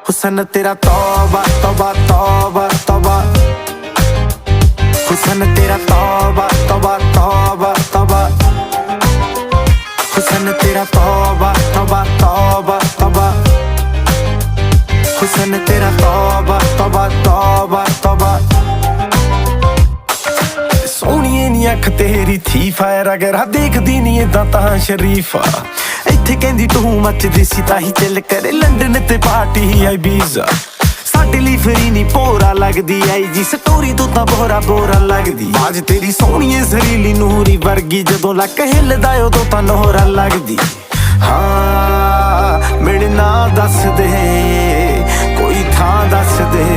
हुसन तेरा तौबा तौबा तौबा तौबा, हुसन तेरा तौबा तौबा तौबा तौबा, हुसन तेरा तौबा तौबा तौबा तौबा, हुसन तेरा तौबा तौबा तौबा तौबा। सोहणीए नी अख तेरी थी फायर अगर देखदी नी इदां तां शरीफा। इत्थे कहंदी तू मचदी सी ताही चल करे लंडन ते पार्टी आई बीजा। साडे लई फ्री नी भोरा लगदी आई जी स्टोरी तो तां बोरा बोरा लगदी। आज तेरी सोहणीए जरीली नूरी वर्गी जदों लक हिलदा उदों तां नोहरा लगदी। हाँ मेरे नाल दस दे कोई थां दस दे।